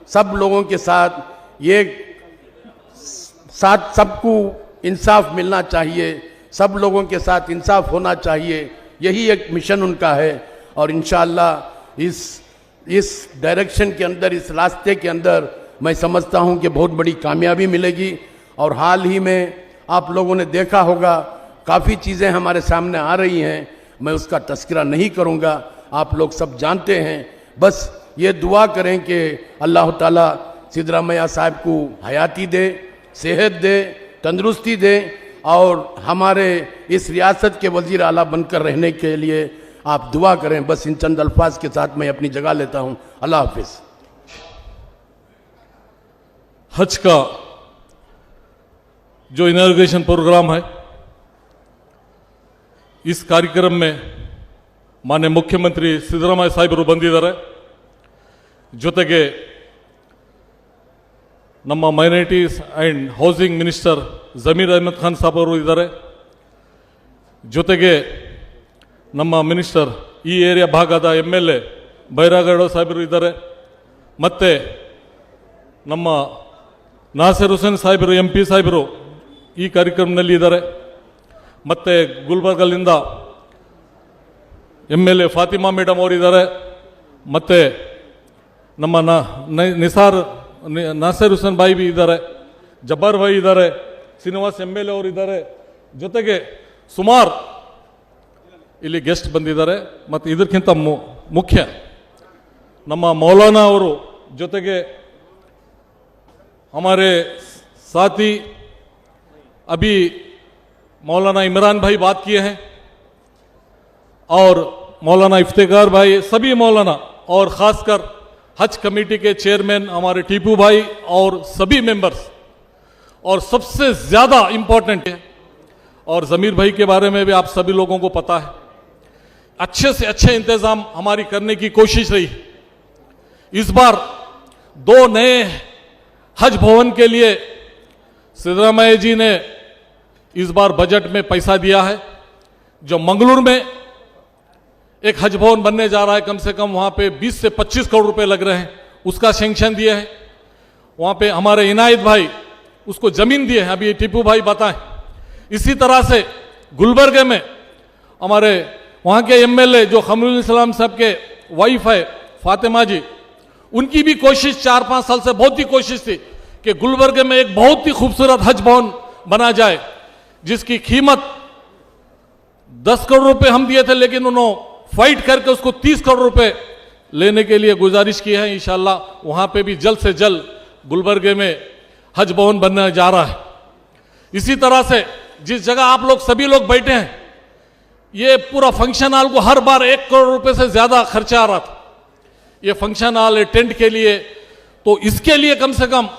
सब लोगों के साथ ये साथ सबको इंसाफ मिलना चाहिए, सब लोगों के साथ इंसाफ होना चाहिए, यही एक मिशन उनका है। और इंशाअल्लाह इस डायरेक्शन के अंदर, इस रास्ते के अंदर मैं समझता हूं कि बहुत बड़ी कामयाबी मिलेगी। और हाल ही में आप लोगों ने देखा होगा काफ़ी चीज़ें हमारे सामने आ रही हैं, मैं उसका तस्करा नहीं करूंगा, आप लोग सब जानते हैं। बस ये दुआ करें कि अल्लाह ताला सिद्धरामैया साहब को हयाती दे, सेहत दे, तंदुरुस्ती दे और हमारे इस रियासत के वज़ीर आला बनकर रहने के लिए आप दुआ करें। बस इन चंद अल्फाज के साथ मैं अपनी जगह लेता हूँ। अल्लाह हाफिज़। हज का जो इनॉग्रेशन प्रोग्राम है, इस कार्यक्रम में माननीय मुख्यमंत्री सिद्धरामैया साहिबರು ಬಂದಿದ್ದಾರೆ। ಜೊತೆಗೆ ನಮ್ಮ minorities and housing minister Zameer Ahmed Khan Saab ಅವರು ಇದ್ದಾರೆ। ಜೊತೆಗೆ ನಮ್ಮ ಮಿನಿಸ್ಟರ್ ಈ ಏರಿಯಾ ಭಾಗದ MLA ಬೈರಾಗೌಡ ಸಾಹೇಬರು ಇದ್ದಾರೆ। ಮತ್ತು ನಮ್ಮ ನಾಸಿರ್ ಹುಸೇನ್ ಸಾಹೇಬರು MP ಸಾಹೇಬರು ಈ ಕಾರ್ಯಕ್ರಮದಲ್ಲಿ ಇದ್ದಾರೆ। ಮತ್ತು ಗುಲ್ಬರ್ಗದಿಂದ MLA ಫಾತಿಮಾ ಮೇಡಮ್ ಅವರಿದ್ದಾರೆ। ಮತ್ತು ನಮ್ಮ ನಾಸಿರ್ ಹುಸೇನ್ ಭಾಯಿ भी ಇದ್ದಾರೆ, ಜಬ್ಬಾರ್ ಭಾಯಿ ಇದ್ದಾರೆ, ಶ್ರೀನಿವಾಸ್ MLA ಅವರು ಇದ್ದಾರೆ। ಜೊತೆಗೆ ಸುಮಾರು ಇಲ್ಲಿ ಗೆಸ್ಟ್ ಬಂದಿದ್ದಾರೆ। ಮತ್ತು ಇದಕ್ಕಿಂತ ಮುಖ್ಯ ನಮ್ಮ ಮೌಲಾನಾ ಅವರು, ಜೊತೆಗೆ हमारे साथी अभी मौलाना इमरान भाई बात किए हैं और मौलाना इफ्तिकार भाई, सभी मौलाना और ख़ासकर हज कमेटी के चेयरमैन हमारे टीपू भाई और सभी मेंबर्स, और सबसे ज़्यादा इम्पोर्टेंट है और ज़मीर भाई के बारे में भी आप सभी लोगों को पता है, अच्छे से अच्छे इंतज़ाम हमारी करने की कोशिश रही। इस बार 2 नए हज भवन के लिए सिद्धरामैया जी ने इस बार बजट में पैसा दिया है। जो मंगलुरु में एक हज भवन बनने जा रहा है, कम से कम वहाँ पे 20 से 25 करोड़ रुपए लग रहे हैं, उसका सैंक्शन दिए हैं। वहाँ पे हमारे इनायत भाई उसको ज़मीन दिए हैं, अभी टीपू भाई बताएं। इसी तरह से गुलबर्गे में हमारे वहाँ के MLA जो खमरुल इस्लाम साहब के वाइफ है फातिमा जी, उनकी भी कोशिश 4-5 साल से बहुत ही कोशिश थी कि गुलबर्गे में एक बहुत ही खूबसूरत हज भवन बना जाए, जिसकी कीमत 10 करोड़ रुपए हम दिए थे, लेकिन उन्होंने फाइट करके उसको 30 करोड़ रुपए लेने के लिए गुजारिश की है। इंशाल्लाह वहाँ पे भी जल्द से जल्द गुलबर्गे में हज भवन बनने जा रहा है। इसी तरह से जिस जगह आप लोग सभी लोग बैठे हैं, ये पूरा फंक्शन हॉल को हर बार 1 करोड़ रुपए से ज़्यादा खर्चा आ रहा था। ये फंक्शन हॉल है टेंट के लिए, तो इसके लिए कम से कम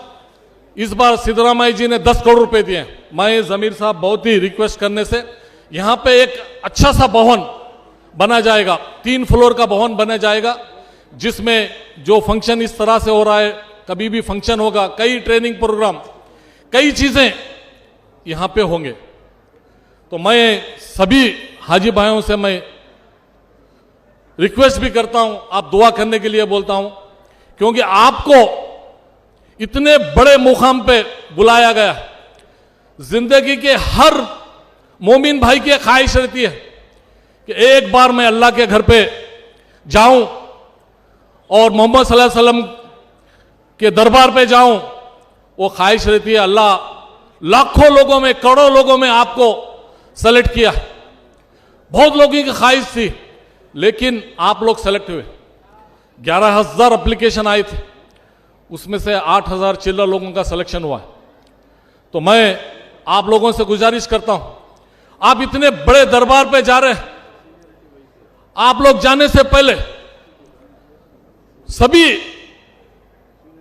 इस बार सिद्धरामैया जी ने 10 करोड़ रुपए दिए। मैं ज़मीर साहब बहुत ही रिक्वेस्ट करने से यहाँ पे एक अच्छा सा भवन बना जाएगा, 3 फ्लोर का भवन बना जाएगा, जिसमें जो फंक्शन इस तरह से हो रहा है, कभी भी फंक्शन होगा, कई ट्रेनिंग प्रोग्राम, कई चीज़ें यहाँ पे होंगे। तो मैं सभी हाजी भाइयों से मैं रिक्वेस्ट भी करता हूं, आप दुआ करने के लिए बोलता हूं, क्योंकि आपको इतने बड़े मुकाम पे बुलाया गया। जिंदगी के हर मोमिन भाई की ख्वाहिश रहती है कि एक बार मैं अल्लाह के घर पे जाऊं और मोहम्मद सल्लल्लाहु अलैहि वसल्लम के दरबार पे जाऊं। वो ख्वाहिश रहती है। अल्लाह लाखों लोगों में, करोड़ों लोगों में आपको सेलेक्ट किया। बहुत लोगों की ख्वाहिश थी, लेकिन आप लोग सेलेक्ट हुए। 11,000 एप्लीकेशन आए थे, उसमें से 8,000 चिल्लर लोगों का सिलेक्शन हुआ है। तो मैं आप लोगों से गुजारिश करता हूं, आप इतने बड़े दरबार पे जा रहे हैं, आप लोग जाने से पहले सभी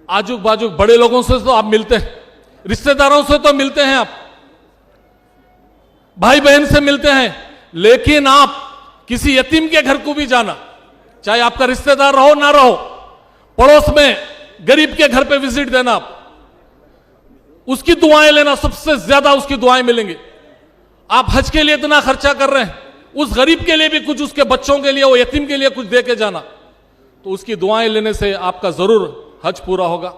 आजू बाजू बड़े लोगों से तो आप मिलते हैं, रिश्तेदारों से तो मिलते हैं, आप भाई बहन से मिलते हैं, लेकिन आप किसी यतीम के घर को भी जाना, चाहे आपका रिश्तेदार रहो ना रहो, पड़ोस में गरीब के घर पे विजिट देना, आप उसकी दुआएं लेना, सबसे ज्यादा उसकी दुआएं मिलेंगी। आप हज के लिए इतना खर्चा कर रहे हैं, उस गरीब के लिए भी कुछ, उसके बच्चों के लिए, वो यतीम के लिए कुछ दे के जाना, तो उसकी दुआएं लेने से आपका जरूर हज पूरा होगा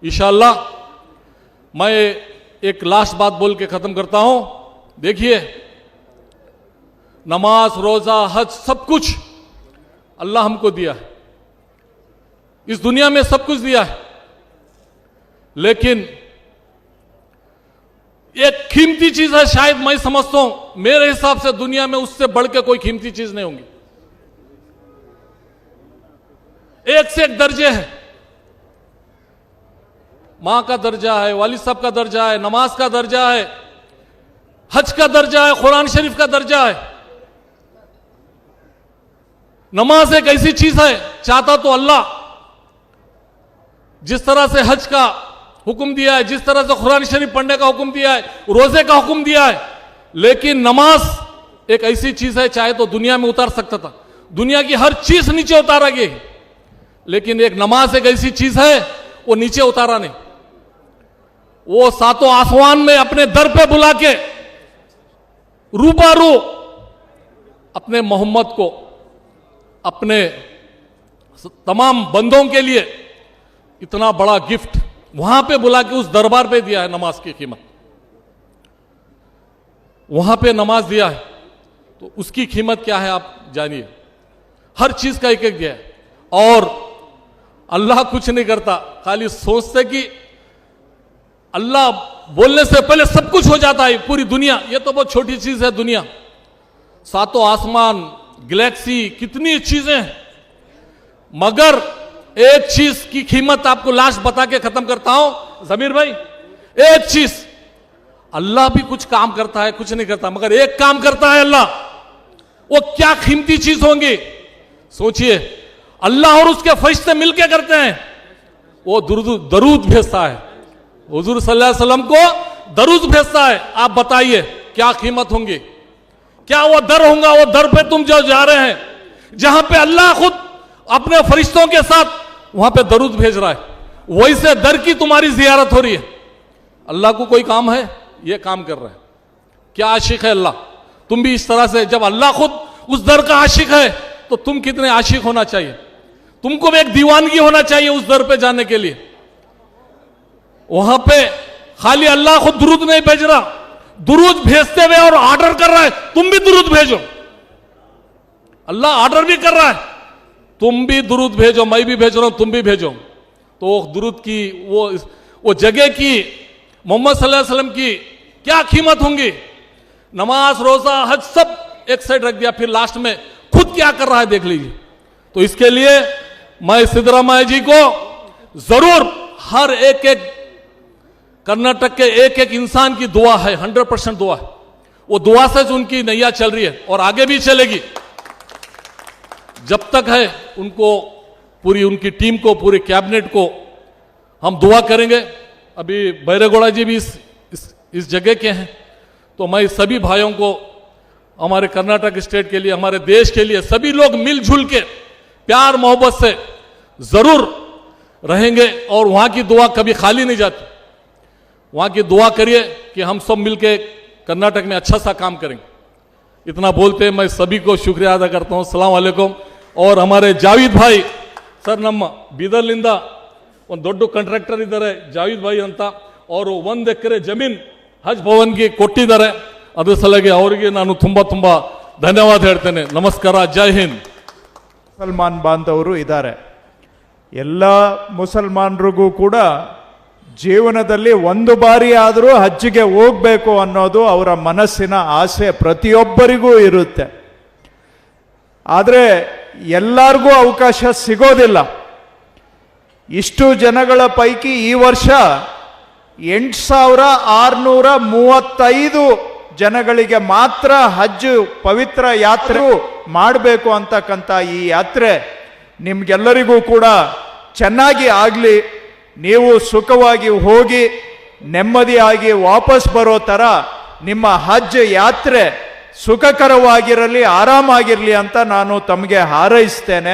इंशाअल्लाह। मैं एक लास्ट बात बोल के खत्म करता हूं। देखिए, नमाज, रोजा, हज, सब कुछ अल्लाह हमको दिया है, इस दुनिया में सब कुछ दिया है, लेकिन एक कीमती चीज है, शायद मैं समझता हूं, मेरे हिसाब से दुनिया में उससे बढ़ के कोई कीमती चीज नहीं होगी। एक से एक दर्जे हैं, मां का दर्जा है, वालिद साहब का दर्जा है, नमाज का दर्जा है, हज का दर्जा है, कुरान शरीफ का दर्जा है। नमाज एक ऐसी चीज है, चाहता तो अल्लाह जिस तरह से हज का हुक्म दिया है, जिस तरह से कुरान शरीफ पढ़ने का हुक्म दिया है, रोजे का हुक्म दिया है, लेकिन नमाज एक ऐसी चीज है, चाहे तो दुनिया में उतार सकता था, दुनिया की हर चीज नीचे उतारा गई, लेकिन एक नमाज एक ऐसी चीज है, वो नीचे उतारा नहीं। वो सातों आसमान में अपने दर पे बुला के रूबारू अपने मोहम्मद को, अपने तमाम बंदों के लिए इतना बड़ा गिफ्ट वहां पे बुला के उस दरबार पे दिया है। नमाज की कीमत वहां पे नमाज दिया है, तो उसकी कीमत क्या है आप जानिए। हर चीज का एक एक दिया है, और अल्लाह कुछ नहीं करता, खाली सोचते कि अल्लाह बोलने से पहले सब कुछ हो जाता है। पूरी दुनिया, ये तो बहुत छोटी चीज है दुनिया, सातों आसमान, गैलेक्सी, कितनी चीजें हैं, मगर एक चीज की कीमत आपको लास्ट बता के खत्म करता हूं जमीर भाई। एक चीज, अल्लाह भी कुछ काम करता है, कुछ नहीं करता, मगर एक काम करता है अल्लाह, वो क्या कीमती चीज होंगी सोचिए। अल्लाह और उसके फरिश्ते मिलके करते हैं, वो दरूद भेजता है, हुजूर सल्लल्लाहु अलैहि वसल्लम को दरूद भेजता है। आप बताइए क्या कीमत होंगी, क्या वो दर होगा, वो दर पे तुम जो जा रहे हैं, जहां पे अल्लाह खुद अपने फरिश्तों के साथ वहां पे दरूद भेज रहा है, वैसे दर की तुम्हारी जियारत हो रही है। अल्लाह को कोई काम है, ये काम कर रहा है, क्या आशिक है अल्लाह। तुम भी इस तरह से, जब अल्लाह खुद उस दर का आशिक है, तो तुम कितने आशिक होना चाहिए, तुमको भी एक दीवानगी होना चाहिए उस दर पे जाने के लिए। वहां पे खाली अल्लाह खुद दुरूद नहीं भेज रहा, दुरूद भेजते हुए और ऑर्डर कर रहा है, तुम भी दुरूद भेजो। अल्लाह ऑर्डर भी कर रहा है, तुम भी दुरूद भेजो, मैं भी भेज रहा हूं, तुम भी भेजो। तो दुरूद की वो जगह की, मोहम्मद सल्लल्लाहु अलैहि वसल्लम की क्या कीमत होंगी। नमाज, रोजा, हज सब एक साइड रख दिया, फिर लास्ट में खुद क्या कर रहा है देख लीजिए। तो इसके लिए मैं सिद्धरामैया जी को जरूर, हर एक कर्नाटक के एक एक इंसान की दुआ है, 100% दुआ है, वो दुआ से उनकी नैया चल रही है और आगे भी चलेगी। जब तक है उनको, पूरी उनकी टीम को, पूरे कैबिनेट को हम दुआ करेंगे। अभी बैरेगौड़ा जी भी इस जगह के हैं, तो मैं सभी भाइयों को, हमारे कर्नाटक स्टेट के लिए, हमारे देश के लिए, सभी लोग मिलजुल के प्यार मोहब्बत से जरूर रहेंगे, और वहां की दुआ कभी खाली नहीं जाती। वहां की दुआ करिए कि हम सब मिलके कर्नाटक में अच्छा सा काम करेंगे। इतना बोलते मैं सभी को शुक्रिया अदा करता हूं। अस्सलाम वालेकुम और हमारे जावेद भाई ಸರ್ ನಮ್ಮ ಬೀದರ್ಲಿಂದ ಒಂದು ದೊಡ್ಡ ಕಾಂಟ್ರಾಕ್ಟರ್ ಇದ್ದಾರೆ ಜಾವೇದ್ ಭಾಯಿ ಅಂತ, ಅವರು 1 ಎಕರೆ ಜಮೀನ್ ಹಜ್ ಭವನ್ಗೆ ಕೊಟ್ಟಿದ್ದಾರೆ. ಅದ್ರ ಸಲುವಾಗಿ ಅವರಿಗೆ ನಾನು ತುಂಬಾ ಧನ್ಯವಾದ ಹೇಳ್ತೇನೆ. ನಮಸ್ಕಾರ, ಜೈ ಹಿಂದ್. ಮುಸಲ್ಮಾನ್ ಬಾಂಧವರು ಇದ್ದಾರೆ. ಎಲ್ಲ ಮುಸಲ್ಮಾನರಿಗೂ ಕೂಡ ಜೀವನದಲ್ಲಿ ಒಂದು ಬಾರಿ ಆದರೂ ಹಜ್ಜಿಗೆ ಹೋಗಬೇಕು ಅನ್ನೋದು ಅವರ ಮನಸ್ಸಿನ ಆಸೆ ಪ್ರತಿಯೊಬ್ಬರಿಗೂ ಇರುತ್ತೆ. ಆದರೆ ಎಲ್ಲರಿಗೂ ಅವಕಾಶ ಸಿಗೋದಿಲ್ಲ. ಇಷ್ಟು ಜನಗಳ ಪೈಕಿ ಈ ವರ್ಷ 8635 ಜನಗಳಿಗೆ ಮಾತ್ರ ಹಜ್ ಪವಿತ್ರ ಯಾತ್ರೆ ಮಾಡಬೇಕು ಅಂತಕ್ಕಂಥ ಈ ಯಾತ್ರೆ ನಿಮ್ಗೆಲ್ಲರಿಗೂ ಕೂಡ ಚೆನ್ನಾಗಿ ಆಗಲಿ, ನೀವು ಸುಖವಾಗಿ ಹೋಗಿ ನೆಮ್ಮದಿಯಾಗಿ ವಾಪಸ್ ಬರೋ ಥರ ನಿಮ್ಮ ಹಜ್ ಯಾತ್ರೆ ಸುಖಕರವಾಗಿರಲಿ, ಆರಾಮಾಗಿರಲಿ ಅಂತ ನಾನು ತಮಗೆ ಹಾರೈಸ್ತೇನೆ.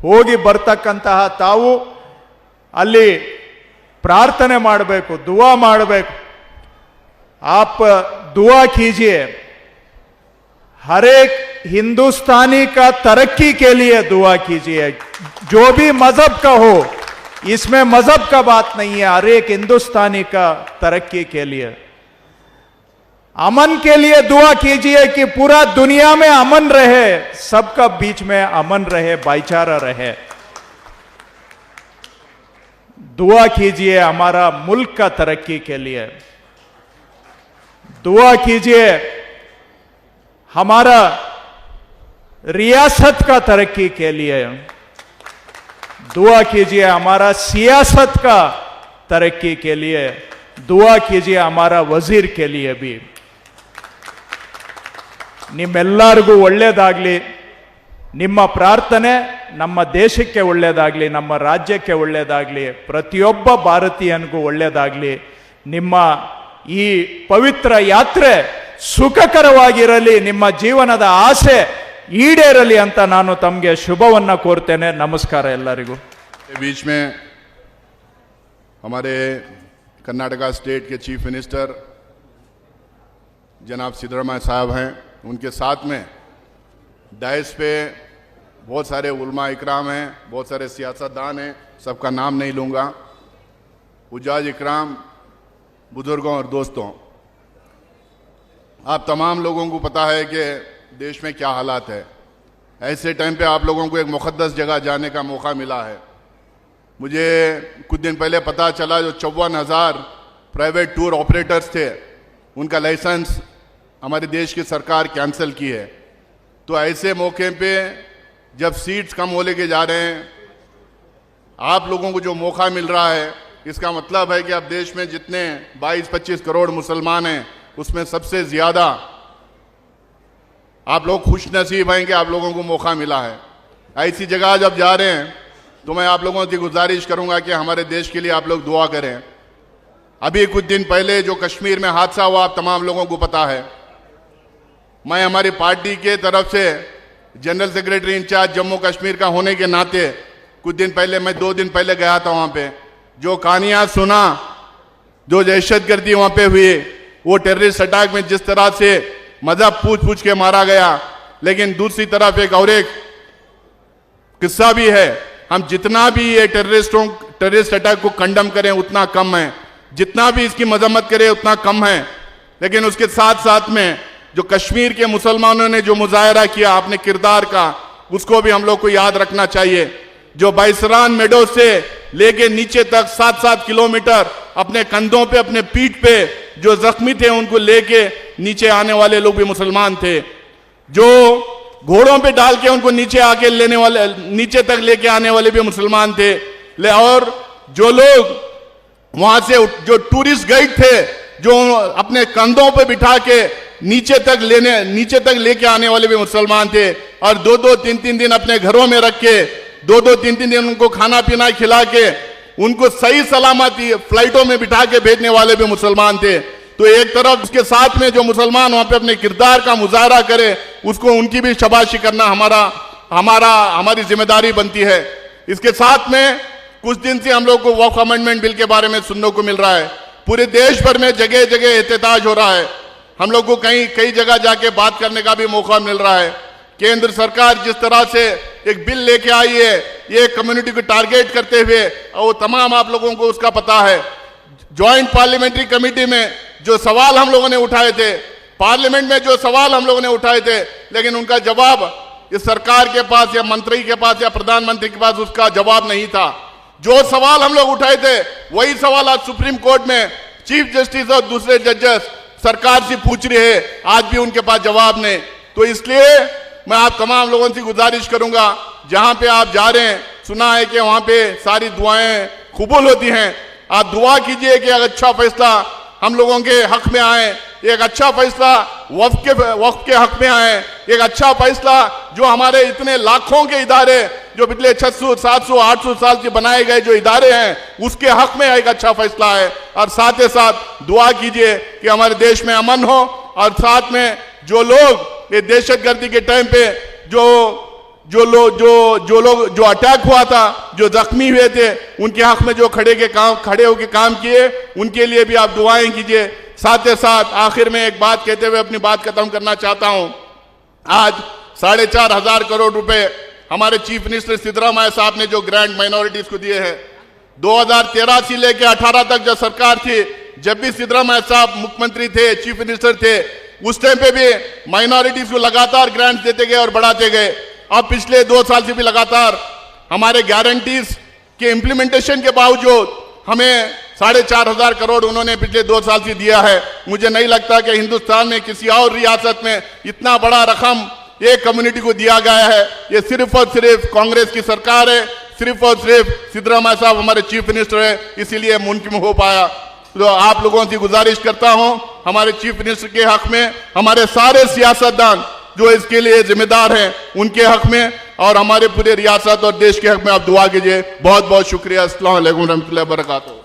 ಹೋಗಿ ಬರ್ತಕ್ಕಂತಹ ತಾವು ಅಲ್ಲಿ ಪ್ರಾರ್ಥನೆ ಮಾಡಬೇಕು, ದುವಾ ಮಾಡಬೇಕು. आप दुआ कीजिए, हर एक हिंदुस्तानी का तरक्की के लिए दुआ कीजिए, जो भी मजहब का हो, इसमें मजहब का बात नहीं है, हर एक हिंदुस्तानी का तरक्की के लिए, अमन के लिए दुआ कीजिए कि पूरा दुनिया में अमन रहे, सबका बीच में अमन रहे, भाईचारा रहे. दुआ कीजिए हमारा मुल्क का तरक्की के लिए, दुआ कीजिए हमारा रियासत का तरक्की के लिए, दुआ कीजिए हमारा सियासत का तरक्की के लिए, दुआ कीजिए हमारा वजीर के लिए भी. ನಿಮ್ಮೆಲ್ಲರಿಗೂ ಒಳ್ಳೆಯದಾಗಲಿ. ನಿಮ್ಮ ಪ್ರಾರ್ಥನೆ ನಮ್ಮ ದೇಶಕ್ಕೆ ಒಳ್ಳೆಯದಾಗಲಿ, ನಮ್ಮ ರಾಜ್ಯಕ್ಕೆ ಒಳ್ಳೆಯದಾಗಲಿ, ಪ್ರತಿಯೊಬ್ಬ ಭಾರತೀಯನಿಗೂ ಒಳ್ಳೆಯದಾಗಲಿ. ನಿಮ್ಮ ಈ ಪವಿತ್ರ ಯಾತ್ರೆ ಸುಖಕರವಾಗಿರಲಿ, ನಿಮ್ಮ ಜೀವನದ ಆಸೆ ಈಡೇರಲಿ ಅಂತ ನಾನು ತಮಗೆ ಶುಭವನ್ನ ಕೋರ್ತೇನೆ. ನಮಸ್ಕಾರ ಎಲ್ಲರಿಗೂ. बीच में हमारे कर्नाटका स्टेट के चीफ मिनिस्टर जनाब सिद्धरामैया साहब हैं, उनके साथ में डायस पे बहुत सारे उलमा इकराम हैं, बहुत सारे सियासतदान हैं, सबका नाम नहीं लूँगा. उजाज इकराम, बुजुर्गों और दोस्तों, आप तमाम लोगों को पता है कि देश में क्या हालात है. ऐसे टाइम पे आप लोगों को एक मुक़द्दस जगह जाने का मौका मिला है. मुझे कुछ दिन पहले पता चला जो 54,000 प्राइवेट टूर ऑपरेटर्स थे, उनका लाइसेंस हमारे देश की सरकार कैंसिल की है. तो ऐसे मौके पे जब सीट्स कम होने के जा रहे हैं, आप लोगों को जो मौका मिल रहा है, इसका मतलब है कि अब देश में जितने 22-25 करोड़ मुसलमान हैं, उसमें सबसे ज़्यादा आप लोग खुश नसीब हैं कि आप लोगों को मौका मिला है. ऐसी जगह जब जा रहे हैं तो मैं आप लोगों से गुजारिश करूंगा कि हमारे देश के लिए आप लोग दुआ करें. अभी कुछ दिन पहले जो कश्मीर में हादसा हुआ, आप तमाम लोगों को पता है. मैं हमारी पार्टी के तरफ से general secretary incharge Jammu Kashmir का होने के नाते कुछ दिन पहले, मैं 2 दिन पहले गया था वहाँ पे. जो कहानियाँ सुना, जो दहशतगर्दी वहाँ पे हुई, वो टेररिस्ट अटैक में जिस तरह से मजहब पूछ के मारा गया, लेकिन दूसरी तरफ एक और एक किस्सा भी है. हम जितना भी ये टेररिस्ट अटैक को कंडम करें उतना कम है, जितना भी इसकी मजम्मत करें उतना कम है. लेकिन उसके साथ साथ में जो कश्मीर के मुसलमानों ने जो मुजाहरा किया अपने किरदार का, उसको भी हम लोग को याद रखना चाहिए. जो बाइसरान मेडो से लेके नीचे तक 7-7 किलोमीटर अपने कंधों पे, अपने पीठ पे जो जख्मी थे, उनको लेके नीचे आने वाले लोग भी मुसलमान थे. जो घोड़ों पे डाल के उनको नीचे आके लेने वाले, नीचे तक लेके आने वाले भी मुसलमान थे. और जो लोग वहां से जो टूरिस्ट गाइड थे, जो अपने कंधों पे बिठा के नीचे तक लेके आने वाले भी मुसलमान थे. और 2-2, 3-3 दिन अपने घरों में रख के, 2-2, 3-3 दिन उनको खाना पीना खिला के, उनको सही सलामती फ्लाइटों में बिठा के भेजने वाले भी मुसलमान थे. तो एक तरफ उसके साथ में जो मुसलमान वहां पे अपने किरदार का मुजाहरा करे, उसको उनकी भी शाबाशी करना हमारी जिम्मेदारी बनती है. इसके साथ में कुछ दिन से हम लोग को वक्फ अमेंडमेंट बिल के बारे में सुनने को मिल रहा है. पूरे देश भर में जगह जगह एहतजाज हो रहा है. हम लोग को कई जगह जाके बात करने का भी मौका मिल रहा है. केंद्र सरकार जिस तरह से एक बिल लेके आई है ये कम्युनिटी को टारगेट करते हुए, और वो तमाम आप लोगों को उसका पता है। ज्वाइंट पार्लियामेंट्री कमेटी में जो सवाल हम लोगों ने उठाए थे, पार्लियामेंट में जो सवाल हम लोगों ने उठाए थे, लेकिन उनका जवाब इस सरकार के पास या मंत्री के पास या प्रधानमंत्री के पास उसका जवाब नहीं था। जो सवाल हम लोग उठाए थे वही सवाल आज सुप्रीम कोर्ट में चीफ जस्टिस और दूसरे जजेस सरकार से पूछ रहे हैं, आज भी उनके पास जवाब नहीं। तो इसलिए मैं आप तमाम लोगों से गुजारिश करूंगा, जहां पे आप जा रहे हैं, सुना है कि वहां पे सारी दुआएं कबूल होती हैं, आप दुआ कीजिए कि एक अच्छा फैसला हम लोगों के हक में आए, एक अच्छा फैसला वक्फ के हक में आए, एक अच्छा फैसला जो हमारे इतने लाखों के इदारे जो पिछले 600, 700, 800 साल से बनाए गए जो इदारे हैं उसके हक में एक अच्छा फैसला है। और साथ ही साथ दुआ कीजिए कि हमारे देश में अमन हो, और साथ में जो लोग ये दहशतगर्दी के टाइम पे जो अटैक हुआ था, जो जख्मी हुए थे, उनके हक में जो खड़े होकर काम किए, उनके लिए भी आप दुआएं कीजिए। साथ ही साथ आखिर में एक बात कहते हुए अपनी बात खत्म करना चाहता हूं। आज 4,500 करोड़ रुपए हमारे चीफ मिनिस्टर सिद्धरामैया साहब ने जो ग्रांट माइनॉरिटीज को दिए हैं, 2013 से लेकर 18 तक जो सरकार थी, जब भी सिद्धरामैया साहब मुख्यमंत्री थे, चीफ मिनिस्टर थे, उस टाइम पे भी माइनॉरिटीज को लगातार ग्रांट देते गए और बढ़ाते गए। अब पिछले 2 साल से भी लगातार हमारे गारंटीज के इम्प्लीमेंटेशन के बावजूद हमें 4,500 करोड़ उन्होंने पिछले 2 साल से दिया है। मुझे नहीं लगता कि हिंदुस्तान में किसी और रियासत में इतना बड़ा रकम एक कम्युनिटी को दिया गया है। ये सिर्फ और सिर्फ कांग्रेस की सरकार है, सिर्फ और सिर्फ सिद्धरामैया साहब हमारे चीफ मिनिस्टर है, इसीलिए मुमकिन हो पाया। तो आप लोगों से गुजारिश करता हूं, हमारे चीफ मिनिस्टर के हक में, हमारे सारे सियासतदान जो इसके लिए जिम्मेदार हैं उनके हक में, और हमारे पूरे रियासत और देश के हक में आप दुआ कीजिए। बहुत बहुत शुक्रिया। अस्सलाम वालेकुम रहमतुल्लाहि व बरकातहू।